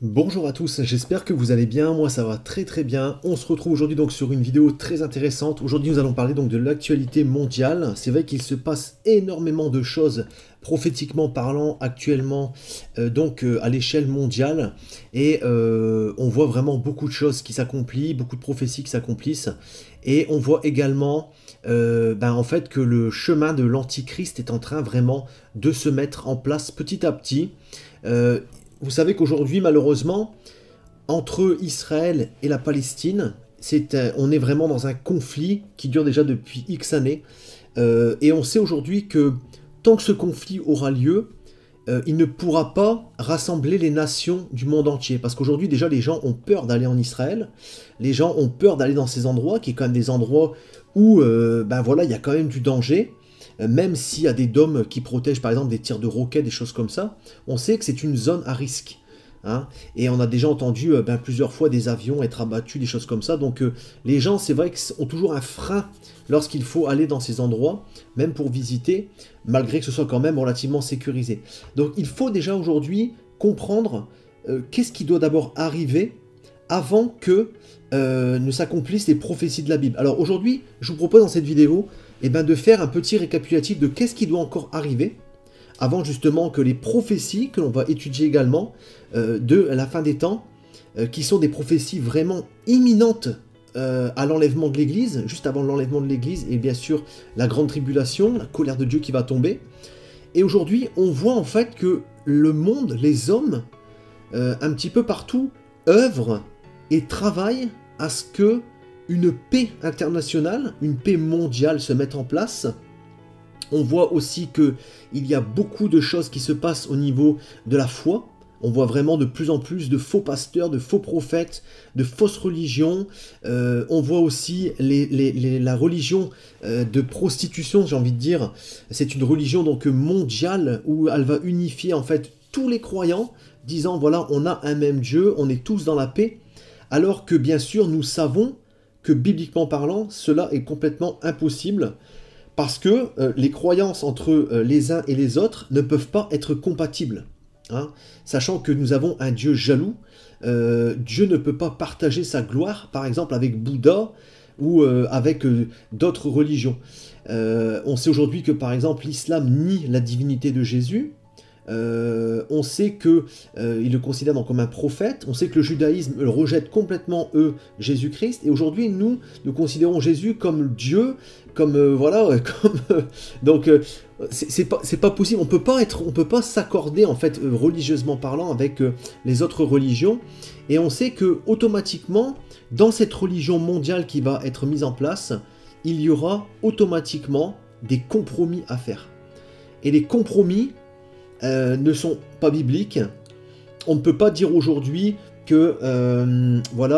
Bonjour à tous, j'espère que vous allez bien, moi ça va très très bien. On se retrouve aujourd'hui donc sur une vidéo très intéressante. Aujourd'hui nous allons parler donc de l'actualité mondiale. C'est vrai qu'il se passe énormément de choses prophétiquement parlant actuellement à l'échelle mondiale et on voit vraiment beaucoup de choses qui s'accomplissent, beaucoup de prophéties qui s'accomplissent et on voit également en fait que le chemin de l'antichrist est en train vraiment de se mettre en place petit à petit. Vous savez qu'aujourd'hui, malheureusement, entre Israël et la Palestine, on est vraiment dans un conflit qui dure déjà depuis X années. Et on sait aujourd'hui que tant que ce conflit aura lieu, il ne pourra pas rassembler les nations du monde entier. Parce qu'aujourd'hui, déjà, les gens ont peur d'aller en Israël. Les gens ont peur d'aller dans ces endroits, qui est quand même des endroits où il y a quand même du danger. Même s'il y a des dômes qui protègent par exemple des tirs de roquettes, des choses comme ça, on sait que c'est une zone à risque. Hein, et on a déjà entendu plusieurs fois des avions être abattus, des choses comme ça. Donc les gens, c'est vrai, ont toujours un frein lorsqu'il faut aller dans ces endroits, même pour visiter, malgré que ce soit quand même relativement sécurisé. Donc il faut déjà aujourd'hui comprendre qu'est-ce qui doit d'abord arriver avant que ne s'accomplissent les prophéties de la Bible. Alors aujourd'hui, je vous propose dans cette vidéo de faire un petit récapitulatif de qu'est-ce qui doit encore arriver avant justement que les prophéties que l'on va étudier également de la fin des temps, qui sont des prophéties vraiment imminentes à l'enlèvement de l'Église, juste avant l'enlèvement de l'Église, et bien sûr la grande tribulation, la colère de Dieu qui va tomber. Et aujourd'hui, on voit en fait que le monde, les hommes, un petit peu partout, œuvrent et travaillent à ce que une paix internationale, une paix mondiale se mette en place. On voit aussi qu'il y a beaucoup de choses qui se passent au niveau de la foi. On voit vraiment de plus en plus de faux pasteurs, de faux prophètes, de fausses religions. On voit aussi la religion de prostitution, j'ai envie de dire. C'est une religion donc mondiale où elle va unifier en fait tous les croyants, disant voilà, on a un même Dieu, on est tous dans la paix. Alors que bien sûr, nous savons que bibliquement parlant, cela est complètement impossible, parce que les croyances entre les uns et les autres ne peuvent pas être compatibles. Hein, sachant que nous avons un Dieu jaloux, Dieu ne peut pas partager sa gloire, par exemple avec Bouddha ou avec d'autres religions. On sait aujourd'hui que par exemple l'islam nie la divinité de Jésus. On sait qu'il le considère donc comme un prophète, on sait que le judaïsme rejette complètement Jésus-Christ, et aujourd'hui nous considérons Jésus comme Dieu, comme donc c'est pas possible, on peut pas s'accorder en fait religieusement parlant avec les autres religions, et on sait que automatiquement dans cette religion mondiale qui va être mise en place, il y aura automatiquement des compromis à faire, et les compromis ne sont pas bibliques. On ne peut pas dire aujourd'hui que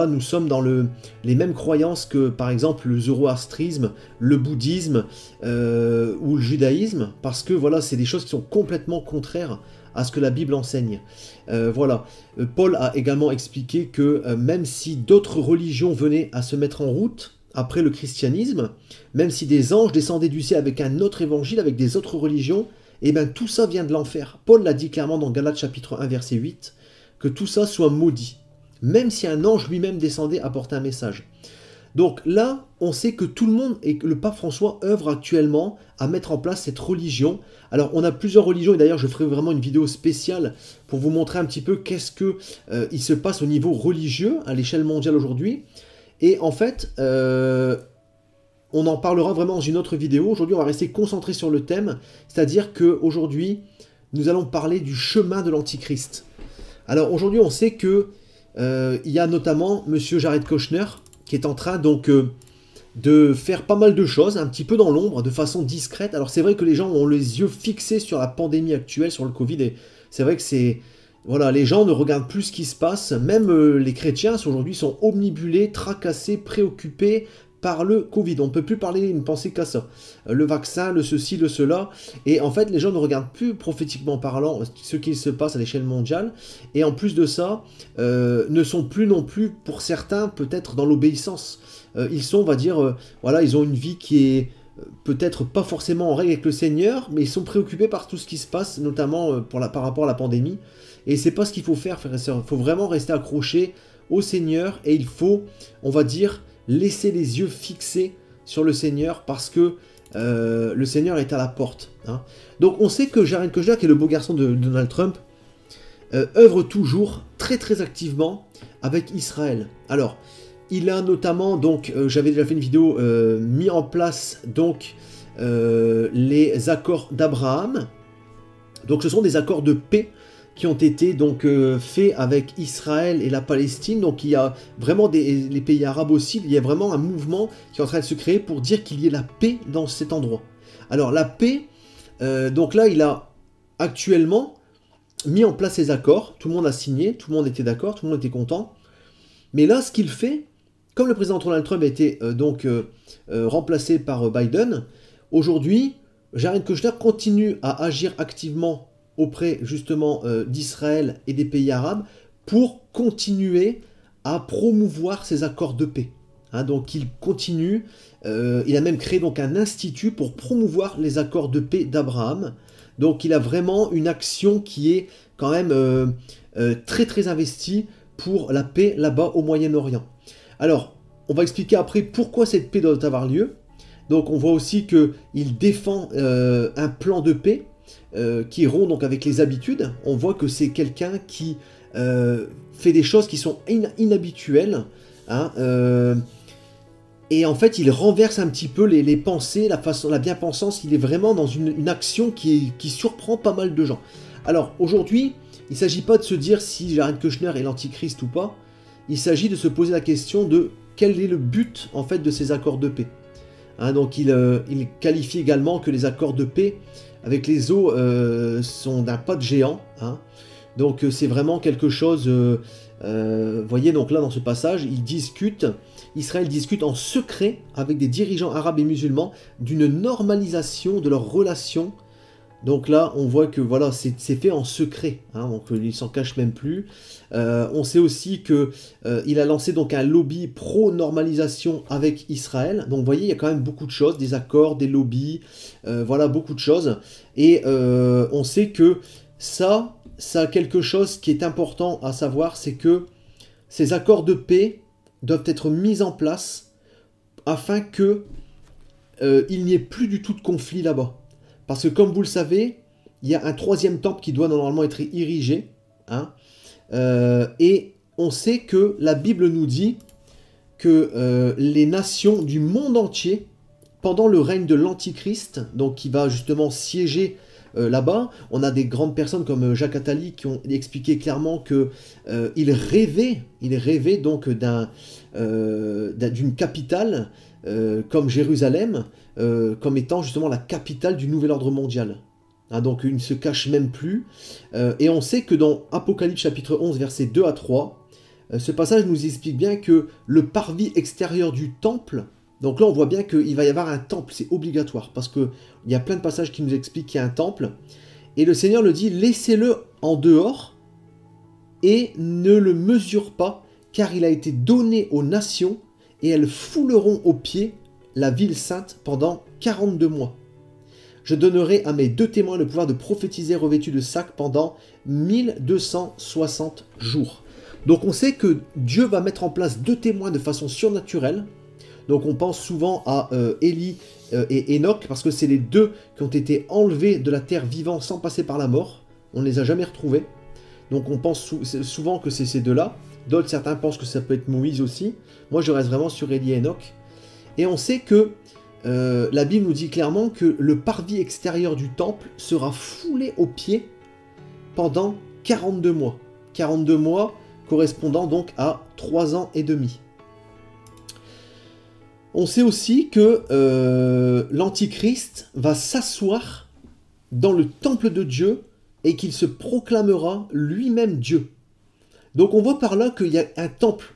nous sommes dans les mêmes croyances que par exemple le zoroastrisme, le bouddhisme ou le judaïsme, parce que voilà, c'est des choses qui sont complètement contraires à ce que la Bible enseigne. Paul a également expliqué que même si d'autres religions venaient à se mettre en route après le christianisme, même si des anges descendaient du ciel avec un autre évangile, avec des autres religions, et bien tout ça vient de l'enfer. Paul l'a dit clairement dans Galates chapitre 1 verset 8, que tout ça soit maudit, même si un ange lui-même descendait apporter un message. Donc là, on sait que tout le monde, et que le pape François œuvre actuellement à mettre en place cette religion. Alors on a plusieurs religions, et d'ailleurs je ferai vraiment une vidéo spéciale pour vous montrer un petit peu qu'est-ce que il se passe au niveau religieux à l'échelle mondiale aujourd'hui. Et en fait, on en parlera vraiment dans une autre vidéo. Aujourd'hui, on va rester concentré sur le thème, c'est-à-dire qu'aujourd'hui, nous allons parler du chemin de l'Antichrist. Alors aujourd'hui, on sait que il y a notamment Monsieur Jared Kushner qui est en train donc de faire pas mal de choses, un petit peu dans l'ombre, de façon discrète. Alors c'est vrai que les gens ont les yeux fixés sur la pandémie actuelle, sur le Covid, et c'est vrai que c'est... Voilà, les gens ne regardent plus ce qui se passe, même les chrétiens aujourd'hui sont omnibulés, tracassés, préoccupés par le Covid. On ne peut plus parler, ne penser qu'à ça. Le vaccin, le ceci, le cela. Et en fait, les gens ne regardent plus prophétiquement parlant ce qui se passe à l'échelle mondiale. Et en plus de ça, ne sont plus non plus, pour certains, peut-être dans l'obéissance. Ils sont, on va dire, ils ont une vie qui est peut-être pas forcément en règle avec le Seigneur, mais ils sont préoccupés par tout ce qui se passe, notamment par rapport à la pandémie. Et c'est pas ce qu'il faut faire, frères et sœurs. Il faut vraiment rester accroché au Seigneur et il faut, on va dire, laisser les yeux fixés sur le Seigneur parce que le Seigneur est à la porte. Hein. Donc on sait que Jared Kushner, qui est le beau garçon de Donald Trump, œuvre toujours très très activement avec Israël. Alors, il a notamment, donc, j'avais déjà fait une vidéo, mis en place donc les accords d'Abraham. Donc ce sont des accords de paix qui ont été donc faits avec Israël et la Palestine. Donc il y a vraiment les pays arabes aussi, il y a vraiment un mouvement qui est en train de se créer pour dire qu'il y ait la paix dans cet endroit. Alors la paix, donc là il a actuellement mis en place ces accords, tout le monde a signé, tout le monde était d'accord, tout le monde était content. Mais là ce qu'il fait, comme le président Donald Trump a été remplacé par Biden, aujourd'hui Jared Kushner continue à agir activement auprès justement d'Israël et des pays arabes pour continuer à promouvoir ces accords de paix. Hein, donc il continue, il a même créé donc un institut pour promouvoir les accords de paix d'Abraham. Donc il a vraiment une action qui est quand même très très investie pour la paix là-bas au Moyen-Orient. Alors, on va expliquer après pourquoi cette paix doit avoir lieu. Donc on voit aussi qu'il défend un plan de paix qui rompt donc avec les habitudes. On voit que c'est quelqu'un qui fait des choses qui sont inhabituelles. Hein, et en fait, il renverse un petit peu les pensées, la bien-pensance. Il est vraiment dans une action qui surprend pas mal de gens. Alors aujourd'hui, il ne s'agit pas de se dire si Jared Kushner est l'antichrist ou pas. Il s'agit de se poser la question de quel est le but en fait de ces accords de paix. Hein, donc il qualifie également que les accords de paix avec les eaux sont d'un pas de géant. Hein. Donc c'est vraiment quelque chose, voyez, donc là dans ce passage, Israël discute en secret avec des dirigeants arabes et musulmans d'une normalisation de leurs relations. Donc là, on voit que voilà, c'est fait en secret, hein, donc il s'en cache même plus. On sait aussi que il a lancé donc un lobby pro-normalisation avec Israël. Donc vous voyez, il y a quand même beaucoup de choses, des accords, des lobbies, voilà, beaucoup de choses. Et on sait que ça a quelque chose qui est important à savoir, c'est que ces accords de paix doivent être mis en place afin que il n'y ait plus du tout de conflit là-bas. Parce que comme vous le savez, il y a un troisième temple qui doit normalement être érigé. Hein, et on sait que la Bible nous dit que les nations du monde entier, pendant le règne de l'Antichrist, donc qui va justement siéger là-bas, on a des grandes personnes comme Jacques Attali qui ont expliqué clairement qu'il rêvait donc d'une capitale comme Jérusalem, comme étant justement la capitale du nouvel ordre mondial. Hein, donc il ne se cache même plus. Et on sait que dans Apocalypse chapitre 11, versets 2 à 3, ce passage nous explique bien que le parvis extérieur du temple, donc là on voit bien qu'il va y avoir un temple, c'est obligatoire, parce qu'il y a plein de passages qui nous expliquent qu'il y a un temple, et le Seigneur le dit, laissez-le en dehors, et ne le mesure pas, car il a été donné aux nations, et elles fouleront aux pieds la ville sainte pendant 42 mois. Je donnerai à mes 2 témoins le pouvoir de prophétiser revêtus de sac pendant 1260 jours. Donc on sait que Dieu va mettre en place 2 témoins de façon surnaturelle. Donc on pense souvent à Élie et Enoch, parce que c'est les 2 qui ont été enlevés de la terre vivant sans passer par la mort. On ne les a jamais retrouvés. Donc on pense souvent que c'est ces 2-là. D'autres, certains pensent que ça peut être Moïse aussi. Moi je reste vraiment sur Élie et Enoch. Et on sait que la Bible nous dit clairement que le parvis extérieur du temple sera foulé aux pieds pendant 42 mois. 42 mois correspondant donc à 3 ans et demi. On sait aussi que l'Antichrist va s'asseoir dans le temple de Dieu et qu'il se proclamera lui-même Dieu. Donc on voit par là qu'il y a un temple.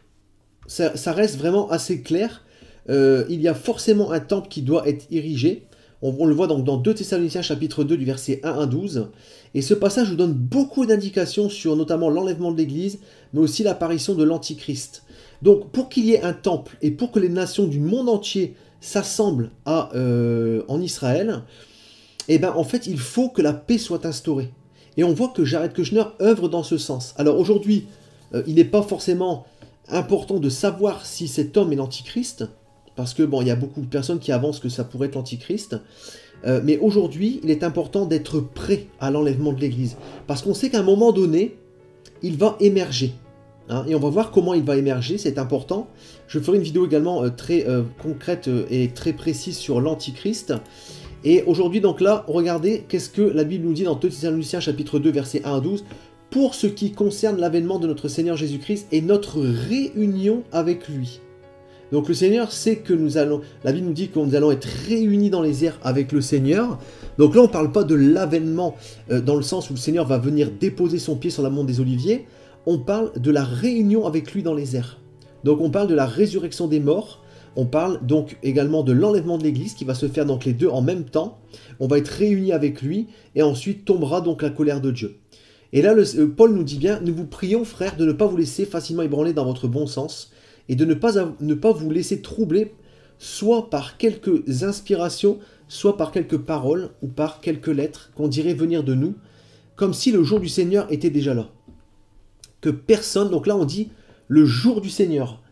Ça reste vraiment assez clair. Il y a forcément un temple qui doit être érigé. On le voit donc dans 2 Thessaloniciens chapitre 2 du verset 1 à 12. Et ce passage nous donne beaucoup d'indications sur notamment l'enlèvement de l'Église, mais aussi l'apparition de l'Antichrist. Donc pour qu'il y ait un temple et pour que les nations du monde entier s'assemblent en Israël, et ben en fait, il faut que la paix soit instaurée. Et on voit que Jared Kushner œuvre dans ce sens. Alors aujourd'hui, il n'est pas forcément important de savoir si cet homme est l'Antichrist, parce que bon, il y a beaucoup de personnes qui avancent que ça pourrait être l'Antichrist, mais aujourd'hui, il est important d'être prêt à l'enlèvement de l'Église, parce qu'on sait qu'à un moment donné, il va émerger. Hein, et on va voir comment il va émerger, c'est important. Je ferai une vidéo également très concrète et très précise sur l'Antichrist. Et aujourd'hui, donc là, regardez qu'est-ce que la Bible nous dit dans 2 Thessaloniciens chapitre 2, versets 1 à 12, pour ce qui concerne l'avènement de notre Seigneur Jésus-Christ et notre réunion avec lui. Donc le Seigneur sait que la Bible nous dit que nous allons être réunis dans les airs avec le Seigneur. Donc là, on ne parle pas de l'avènement dans le sens où le Seigneur va venir déposer son pied sur la monte des Oliviers. On parle de la réunion avec lui dans les airs. Donc on parle de la résurrection des morts. On parle donc également de l'enlèvement de l'Église qui va se faire donc les deux en même temps. On va être réunis avec lui et ensuite tombera donc la colère de Dieu. Et là, Paul nous dit bien, nous vous prions frères de ne pas vous laisser facilement ébranler dans votre bon sens et de ne pas vous laisser troubler soit par quelques inspirations, soit par quelques paroles ou par quelques lettres qu'on dirait venir de nous, comme si le jour du Seigneur était déjà là. Que personne, donc là on dit le jour du Seigneur.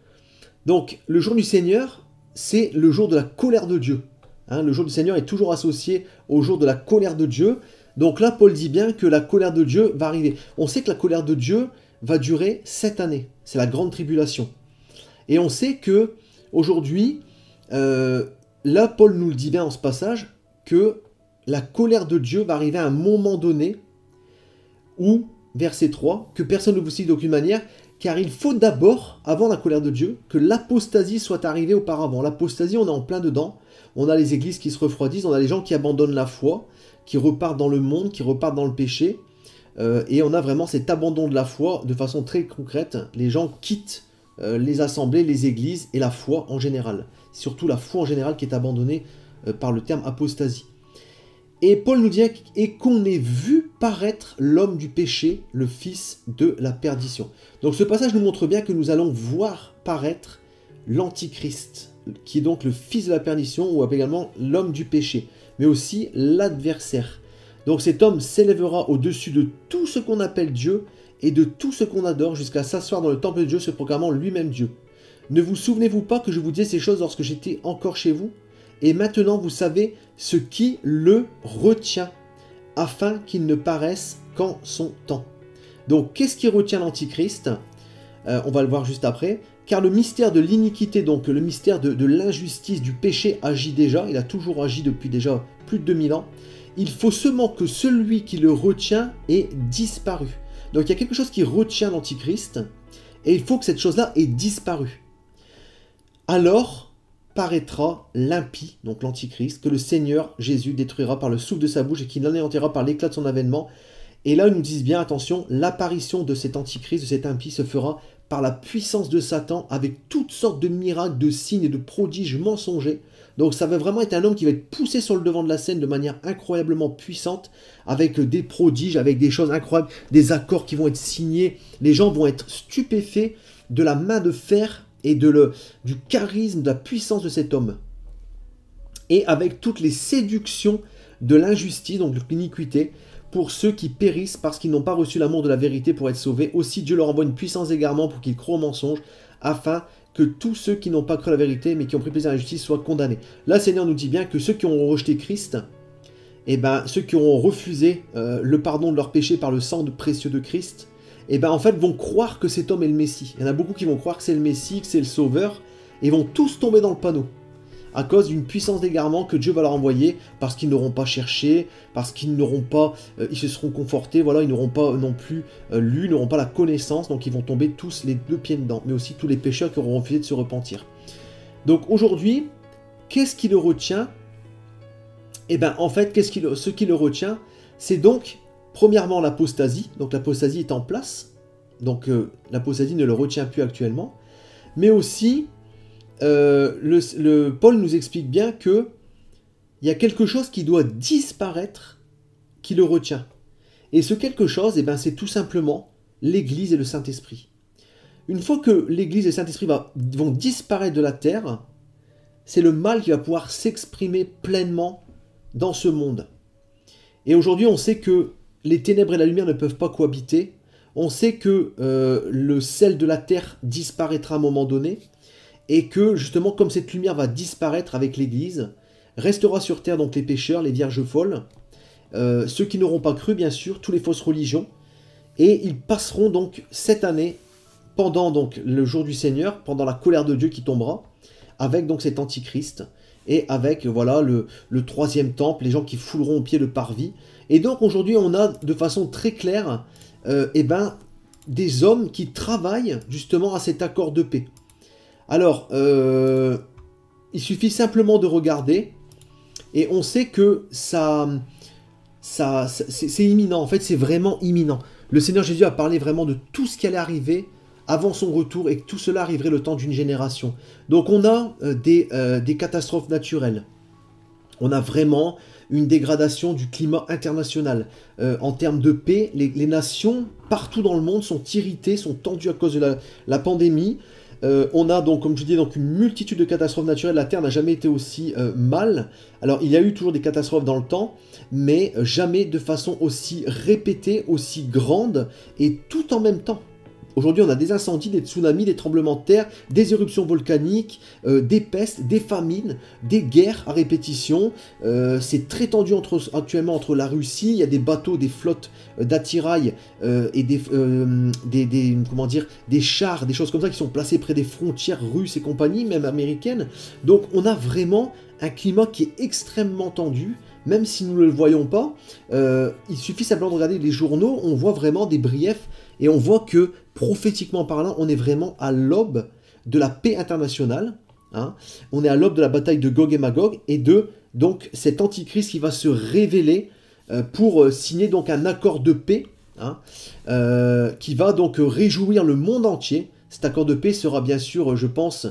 Donc, le jour du Seigneur, c'est le jour de la colère de Dieu. Hein, le jour du Seigneur est toujours associé au jour de la colère de Dieu. Donc là, Paul dit bien que la colère de Dieu va arriver. On sait que la colère de Dieu va durer 7 années. C'est la grande tribulation. Et on sait que aujourd'hui, là, Paul nous le dit bien en ce passage, que la colère de Dieu va arriver à un moment donné où, verset 3, que personne ne vous cite d'aucune manière, car il faut d'abord, avant la colère de Dieu, que l'apostasie soit arrivée auparavant. L'apostasie, on est en plein dedans. On a les églises qui se refroidissent, on a les gens qui abandonnent la foi, qui repartent dans le monde, qui repartent dans le péché. Et on a vraiment cet abandon de la foi de façon très concrète. Les gens quittent les assemblées, les églises et la foi en général. Surtout la foi en général qui est abandonnée par le terme apostasie. Et Paul nous dit et qu'on ait vu paraître l'homme du péché, le fils de la perdition. Donc ce passage nous montre bien que nous allons voir paraître l'Antichrist, qui est donc le fils de la perdition, ou également l'homme du péché, mais aussi l'adversaire. Donc cet homme s'élèvera au-dessus de tout ce qu'on appelle Dieu et de tout ce qu'on adore, jusqu'à s'asseoir dans le temple de Dieu, se proclamant lui-même Dieu. Ne vous souvenez-vous pas que je vous disais ces choses lorsque j'étais encore chez vous ? Et maintenant vous savez ce qui le retient, afin qu'il ne paraisse qu'en son temps. Donc qu'est-ce qui retient l'Antichrist ? On va le voir juste après. Car le mystère de l'iniquité, donc le mystère de l'injustice, du péché agit déjà. Il a toujours agi depuis déjà plus de 2000 ans. Il faut seulement que celui qui le retient ait disparu. Donc il y a quelque chose qui retient l'Antichrist. Et il faut que cette chose-là ait disparu. Alors paraîtra l'impie, donc l'Antichrist, que le Seigneur Jésus détruira par le souffle de sa bouche et qu'il l'anéantira par l'éclat de son avènement. Et là, ils nous disent bien, attention, l'apparition de cet Antichrist, de cet impie, se fera par la puissance de Satan, avec toutes sortes de miracles, de signes et de prodiges mensongers. Donc ça va vraiment être un homme qui va être poussé sur le devant de la scène de manière incroyablement puissante, avec des prodiges, avec des choses incroyables, des accords qui vont être signés. Les gens vont être stupéfaits de la main de fer et du charisme, de la puissance de cet homme. Et avec toutes les séductions de l'injustice, donc de l'iniquité, pour ceux qui périssent parce qu'ils n'ont pas reçu l'amour de la vérité pour être sauvés. Aussi Dieu leur envoie une puissance d'égarement pour qu'ils croient au mensonge, afin que tous ceux qui n'ont pas cru à la vérité, mais qui ont pris plaisir à la justice, soient condamnés. Là, le Seigneur nous dit bien que ceux qui ont rejeté Christ, et ben, ceux qui ont refusé le pardon de leurs péchés par le sang précieux de Christ, et ben en fait vont croire que cet homme est le Messie. Il y en a beaucoup qui vont croire que c'est le Messie, que c'est le Sauveur, et vont tous tomber dans le panneau, à cause d'une puissance d'égarement que Dieu va leur envoyer, parce qu'ils n'auront pas cherché, parce qu'ils n'auront pas, ils se seront confortés, voilà, ils n'auront pas non plus lu, n'auront pas la connaissance, donc ils vont tomber tous les deux pieds dedans, mais aussi tous les pécheurs qui auront refusé de se repentir. Donc aujourd'hui, qu'est-ce qui le retient? Et bien en fait, ce qui le retient, c'est donc premièrement l'apostasie, donc l'apostasie est en place, donc l'apostasie ne le retient plus actuellement, mais aussi Paul nous explique bien que il y a quelque chose qui doit disparaître qui le retient. Et ce quelque chose, eh ben, c'est tout simplement l'Église et le Saint-Esprit. Une fois que l'Église et le Saint-Esprit vont disparaître de la terre, c'est le mal qui va pouvoir s'exprimer pleinement dans ce monde. Et aujourd'hui, on sait que les ténèbres et la lumière ne peuvent pas cohabiter. On sait que le sel de la terre disparaîtra à un moment donné. Et que justement, comme cette lumière va disparaître avec l'Église, restera sur terre donc les pécheurs, les vierges folles, ceux qui n'auront pas cru, bien sûr, tous les fausses religions. Et ils passeront donc cette année, pendant donc le jour du Seigneur, pendant la colère de Dieu qui tombera, avec donc cet antichrist, et avec voilà le troisième temple, les gens qui fouleront au pied le parvis. Et donc aujourd'hui on a de façon très claire des hommes qui travaillent justement à cet accord de paix. Alors il suffit simplement de regarder, et on sait que c'est imminent, en fait c'est vraiment imminent. Le Seigneur Jésus a parlé vraiment de tout ce qui allait arriver avant son retour, et que tout cela arriverait le temps d'une génération. Donc on a des catastrophes naturelles. On a vraiment une dégradation du climat international. En termes de paix, les nations partout dans le monde sont irritées, sont tendues à cause de la pandémie. On a donc, comme je dis, donc une multitude de catastrophes naturelles. La Terre n'a jamais été aussi mal. Alors il y a eu toujours des catastrophes dans le temps, mais jamais de façon aussi répétée, aussi grande, et tout en même temps. Aujourd'hui, on a des incendies, des tsunamis, des tremblements de terre, des éruptions volcaniques, des pestes, des famines, des guerres à répétition. C'est très tendu actuellement entre la Russie. Il y a des bateaux, des flottes d'attirail et des chars, des choses comme ça qui sont placés près des frontières russes et compagnie, même américaines. Donc, on a vraiment un climat qui est extrêmement tendu. Même si nous ne le voyons pas, il suffit simplement de regarder les journaux, on voit vraiment des briefs, et on voit que, prophétiquement parlant, on est vraiment à l'aube de la paix internationale. Hein. On est à l'aube de la bataille de Gog et Magog, et de donc cet antichrist qui va se révéler pour signer donc un accord de paix, hein, qui va donc réjouir le monde entier. Cet accord de paix sera bien sûr, je pense,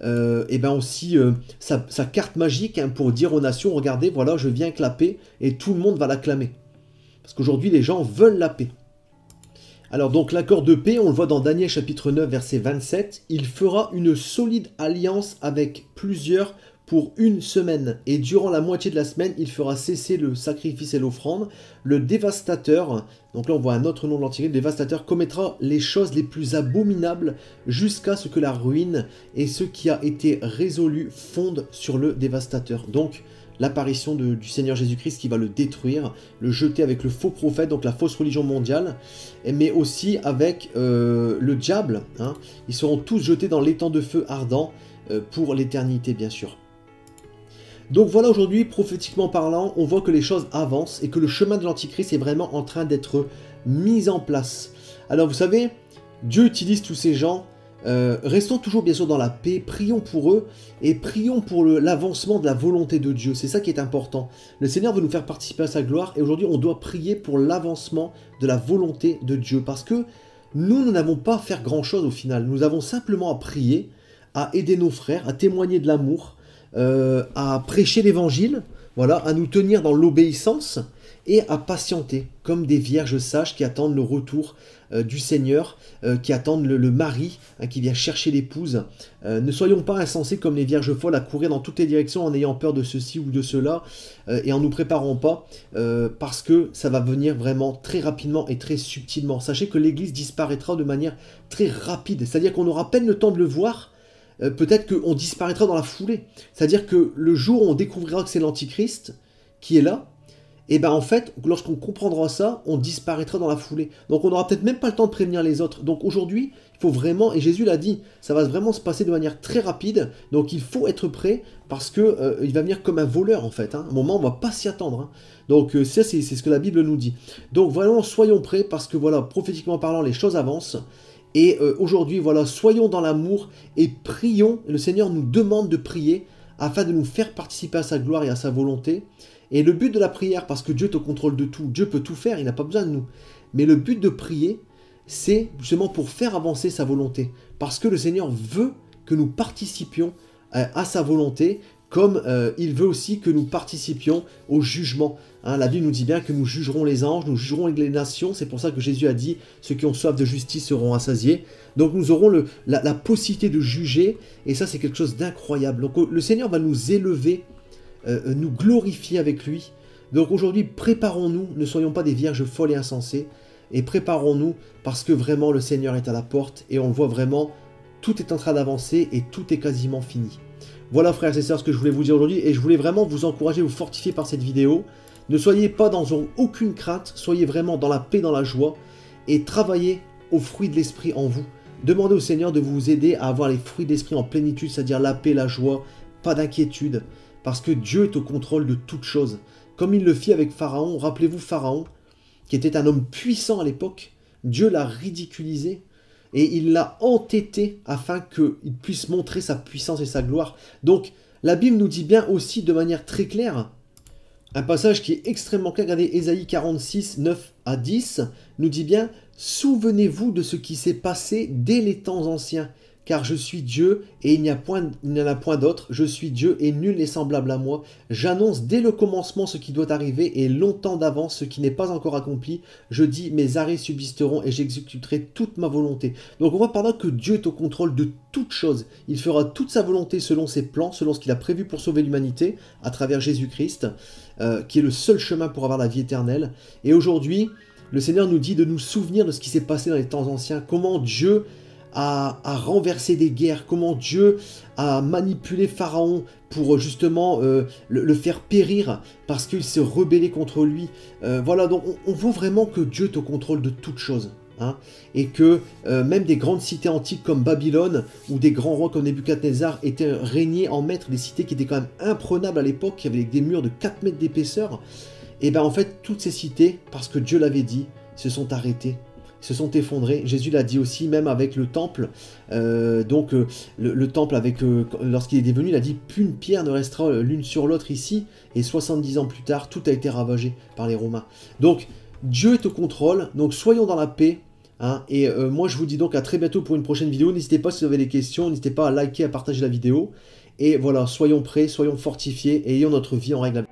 aussi sa carte magique, hein, pour dire aux nations, regardez, voilà, je viens avec la paix, et tout le monde va l'acclamer. Parce qu'aujourd'hui, les gens veulent la paix. Alors donc l'accord de paix, on le voit dans Daniel chapitre 9, verset 27, « Il fera une solide alliance avec plusieurs pour une semaine, et durant la moitié de la semaine, il fera cesser le sacrifice et l'offrande. Le dévastateur, donc là on voit un autre nom de l'Antichrist, le dévastateur commettra les choses les plus abominables jusqu'à ce que la ruine et ce qui a été résolu fondent sur le dévastateur. » Donc l'apparition du Seigneur Jésus-Christ qui va le détruire, le jeter avec le faux prophète, donc la fausse religion mondiale, mais aussi avec le diable. Hein. Ils seront tous jetés dans l'étang de feu ardent pour l'éternité, bien sûr. Donc voilà, aujourd'hui, prophétiquement parlant, on voit que les choses avancent et que le chemin de l'Antichrist est vraiment en train d'être mis en place. Alors vous savez, Dieu utilise tous ces gens. Restons toujours bien sûr dans la paix, prions pour eux et prions pour l'avancement de la volonté de Dieu. C'est ça qui est important. Le Seigneur veut nous faire participer à sa gloire, et aujourd'hui on doit prier pour l'avancement de la volonté de Dieu, parce que nous n'avons pas à faire grand chose au final. Nous avons simplement à prier, à aider nos frères, à témoigner de l'amour, à prêcher l'évangile, voilà, à nous tenir dans l'obéissance et à patienter comme des vierges sages qui attendent le retour du Seigneur, qui attendent le mari, hein, qui vient chercher l'épouse. Ne soyons pas insensés comme les vierges folles à courir dans toutes les directions en ayant peur de ceci ou de cela et en nous préparant pas, parce que ça va venir vraiment très rapidement et très subtilement. Sachez que l'Église disparaîtra de manière très rapide, c'est-à-dire qu'on aura à peine le temps de le voir. Peut-être qu'on disparaîtra dans la foulée. C'est-à-dire que le jour où on découvrira que c'est l'Antichrist qui est là, et bien en fait, lorsqu'on comprendra ça, on disparaîtra dans la foulée. Donc on n'aura peut-être même pas le temps de prévenir les autres. Donc aujourd'hui, il faut vraiment, et Jésus l'a dit, ça va vraiment se passer de manière très rapide. Donc il faut être prêt, parce que il va venir comme un voleur en fait. Hein. À un moment, on ne va pas s'y attendre. Hein. Donc ça, c'est ce que la Bible nous dit. Donc vraiment, soyons prêts, parce que voilà, prophétiquement parlant, les choses avancent. Et aujourd'hui, voilà, soyons dans l'amour et prions. Le Seigneur nous demande de prier afin de nous faire participer à sa gloire et à sa volonté. Et le but de la prière, parce que Dieu est au contrôle de tout, Dieu peut tout faire, il n'a pas besoin de nous. Mais le but de prier, c'est justement pour faire avancer sa volonté. Parce que le Seigneur veut que nous participions à sa volonté, comme il veut aussi que nous participions au jugement. Hein, la Bible nous dit bien que nous jugerons les anges, nous jugerons les nations. C'est pour ça que Jésus a dit « Ceux qui ont soif de justice seront rassasiés ». Donc nous aurons la possibilité de juger, et ça c'est quelque chose d'incroyable. Donc le Seigneur va nous élever, nous glorifier avec lui. Donc aujourd'hui, préparons-nous, ne soyons pas des vierges folles et insensées, et préparons-nous parce que vraiment le Seigneur est à la porte, et on le voit vraiment, tout est en train d'avancer et tout est quasiment fini. Voilà frères et sœurs ce que je voulais vous dire aujourd'hui, et je voulais vraiment vous encourager, vous fortifier par cette vidéo. Ne soyez pas dans aucune crainte, soyez vraiment dans la paix, dans la joie, et travaillez aux fruits de l'esprit en vous. Demandez au Seigneur de vous aider à avoir les fruits de l'esprit en plénitude, c'est-à-dire la paix, la joie, pas d'inquiétude, parce que Dieu est au contrôle de toutes choses. Comme il le fit avec Pharaon, rappelez-vous Pharaon, qui était un homme puissant à l'époque, Dieu l'a ridiculisé, et il l'a entêté afin qu'il puisse montrer sa puissance et sa gloire. Donc, la Bible nous dit bien aussi de manière très claire, un passage qui est extrêmement clair, regardez, Ésaïe 46, 9 à 10, nous dit bien « Souvenez-vous de ce qui s'est passé dès les temps anciens, car je suis Dieu et il n'y en a point d'autre, je suis Dieu et nul n'est semblable à moi. J'annonce dès le commencement ce qui doit arriver et longtemps d'avance ce qui n'est pas encore accompli. Je dis mes arrêts subsisteront et j'exécuterai toute ma volonté. » Donc on voit par là que Dieu est au contrôle de toutes choses. Il fera toute sa volonté selon ses plans, selon ce qu'il a prévu pour sauver l'humanité à travers Jésus-Christ, qui est le seul chemin pour avoir la vie éternelle. Et aujourd'hui, le Seigneur nous dit de nous souvenir de ce qui s'est passé dans les temps anciens, comment Dieu a renversé des guerres, comment Dieu a manipulé Pharaon pour justement le faire périr parce qu'il s'est rebellé contre lui. Voilà, donc on voit vraiment que Dieu est au contrôle de toutes choses. Hein, et que même des grandes cités antiques comme Babylone ou des grands rois comme Nebuchadnezzar étaient régnés en maître, des cités qui étaient quand même imprenables à l'époque, qui avaient des murs de 4 mètres d'épaisseur, et bien en fait toutes ces cités, parce que Dieu l'avait dit, se sont arrêtées, se sont effondrées. Jésus l'a dit aussi, même avec le temple, le temple, lorsqu'il est venu, il a dit plus une pierre ne restera l'une sur l'autre ici, et 70 ans plus tard, tout a été ravagé par les Romains. Donc Dieu est au contrôle, donc soyons dans la paix, hein, et moi je vous dis donc à très bientôt pour une prochaine vidéo. N'hésitez pas si vous avez des questions, n'hésitez pas à liker, à partager la vidéo, et voilà, soyons prêts, soyons fortifiés, et ayons notre vie en règle.